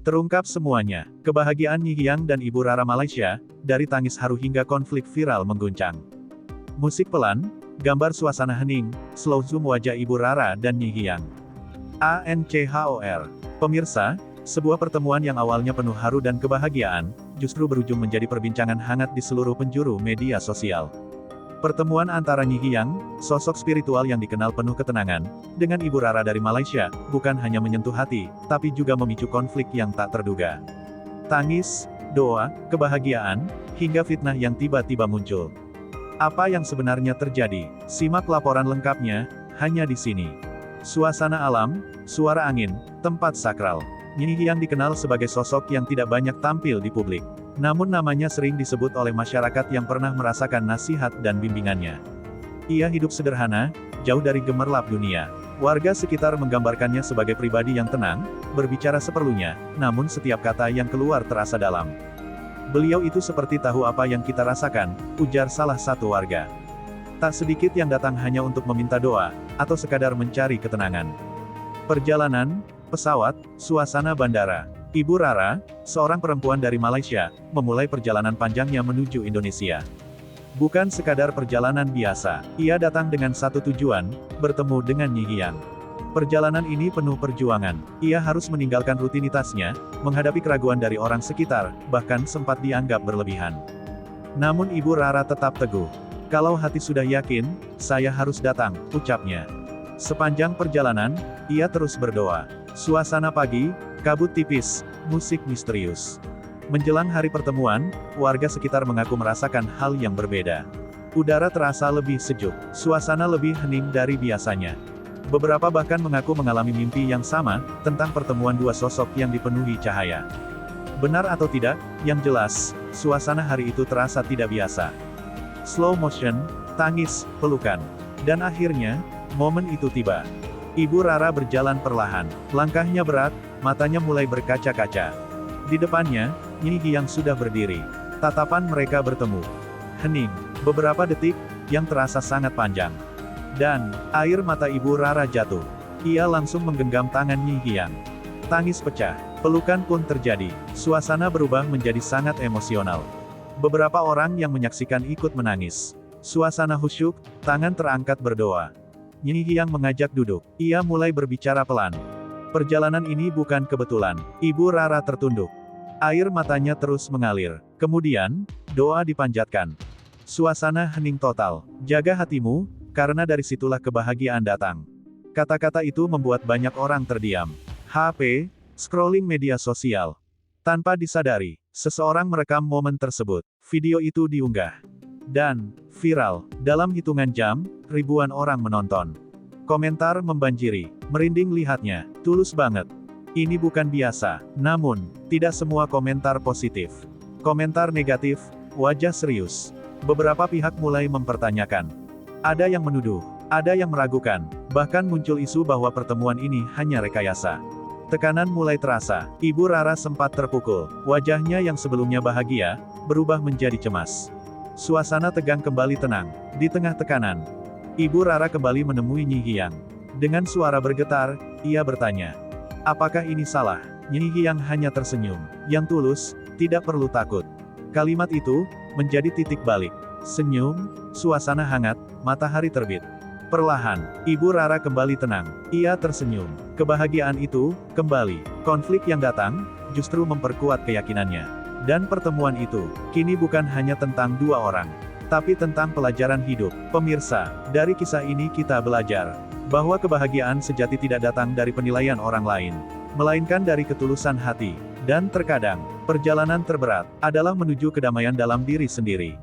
Terungkap semuanya, kebahagiaan Nyi Hiang dan Ibu Rara Malaysia, dari tangis haru hingga konflik viral mengguncang. Musik pelan, gambar suasana hening, slow zoom wajah Ibu Rara dan Nyi Hiang. ANCHOR. Pemirsa, sebuah pertemuan yang awalnya penuh haru dan kebahagiaan, justru berujung menjadi perbincangan hangat di seluruh penjuru media sosial. Pertemuan antara Nyi Hiang, sosok spiritual yang dikenal penuh ketenangan, dengan Ibu Rara dari Malaysia, bukan hanya menyentuh hati, tapi juga memicu konflik yang tak terduga. Tangis, doa, kebahagiaan, hingga fitnah yang tiba-tiba muncul. Apa yang sebenarnya terjadi? Simak laporan lengkapnya, hanya di sini. Suasana alam, suara angin, tempat sakral. Nyi Hiang dikenal sebagai sosok yang tidak banyak tampil di publik. Namun namanya sering disebut oleh masyarakat yang pernah merasakan nasihat dan bimbingannya. Ia hidup sederhana, jauh dari gemerlap dunia. Warga sekitar menggambarkannya sebagai pribadi yang tenang, berbicara seperlunya, namun setiap kata yang keluar terasa dalam. Beliau itu seperti tahu apa yang kita rasakan, ujar salah satu warga. Tak sedikit yang datang hanya untuk meminta doa, atau sekadar mencari ketenangan. Perjalanan, pesawat, suasana bandara. Ibu Rara, seorang perempuan dari Malaysia, memulai perjalanan panjangnya menuju Indonesia. Bukan sekadar perjalanan biasa, ia datang dengan satu tujuan, bertemu dengan Nyi Hiang. Perjalanan ini penuh perjuangan, ia harus meninggalkan rutinitasnya, menghadapi keraguan dari orang sekitar, bahkan sempat dianggap berlebihan. Namun Ibu Rara tetap teguh. Kalau hati sudah yakin, saya harus datang, ucapnya. Sepanjang perjalanan, ia terus berdoa. Suasana pagi, kabut tipis, musik misterius. Menjelang hari pertemuan, warga sekitar mengaku merasakan hal yang berbeda. Udara terasa lebih sejuk, suasana lebih hening dari biasanya. Beberapa bahkan mengaku mengalami mimpi yang sama, tentang pertemuan dua sosok yang dipenuhi cahaya. Benar atau tidak, yang jelas, suasana hari itu terasa tidak biasa. Slow motion, tangis, pelukan. Dan akhirnya, momen itu tiba. Ibu Rara berjalan perlahan, langkahnya berat, matanya mulai berkaca-kaca. Di depannya, Nyi Hiang sudah berdiri. Tatapan mereka bertemu. Hening, beberapa detik, yang terasa sangat panjang. Dan, air mata Ibu Rara jatuh. Ia langsung menggenggam tangan Nyi Hiang. Tangis pecah, pelukan pun terjadi, suasana berubah menjadi sangat emosional. Beberapa orang yang menyaksikan ikut menangis. Suasana khusyuk, tangan terangkat berdoa. Nyi Hiang mengajak duduk. Ia mulai berbicara pelan. Perjalanan ini bukan kebetulan. Ibu Rara tertunduk. Air matanya terus mengalir. Kemudian, doa dipanjatkan. Suasana hening total. Jaga hatimu, karena dari situlah kebahagiaan datang. Kata-kata itu membuat banyak orang terdiam. HP, scrolling media sosial. Tanpa disadari, seseorang merekam momen tersebut. Video itu diunggah. Dan, viral. Dalam hitungan jam, ribuan orang menonton. Komentar membanjiri. Merinding lihatnya. Tulus banget. Ini bukan biasa. Namun, tidak semua komentar positif. Komentar negatif, wajah serius. Beberapa pihak mulai mempertanyakan. Ada yang menuduh, ada yang meragukan. Bahkan muncul isu bahwa pertemuan ini hanya rekayasa. Tekanan mulai terasa. Ibu Rara sempat terpukul. Wajahnya yang sebelumnya bahagia, berubah menjadi cemas. Suasana tegang kembali tenang. Di tengah tekanan, Ibu Rara kembali menemui Nyi Hiang. Dengan suara bergetar, ia bertanya. Apakah ini salah? Nyi Hiang hanya tersenyum. Yang tulus, tidak perlu takut. Kalimat itu, menjadi titik balik. Senyum, suasana hangat, matahari terbit. Perlahan, Ibu Rara kembali tenang. Ia tersenyum. Kebahagiaan itu, kembali. Konflik yang datang, justru memperkuat keyakinannya. Dan pertemuan itu, kini bukan hanya tentang dua orang, tapi tentang pelajaran hidup. Pemirsa, dari kisah ini kita belajar bahwa kebahagiaan sejati tidak datang dari penilaian orang lain, melainkan dari ketulusan hati. Dan terkadang, perjalanan terberat adalah menuju kedamaian dalam diri sendiri.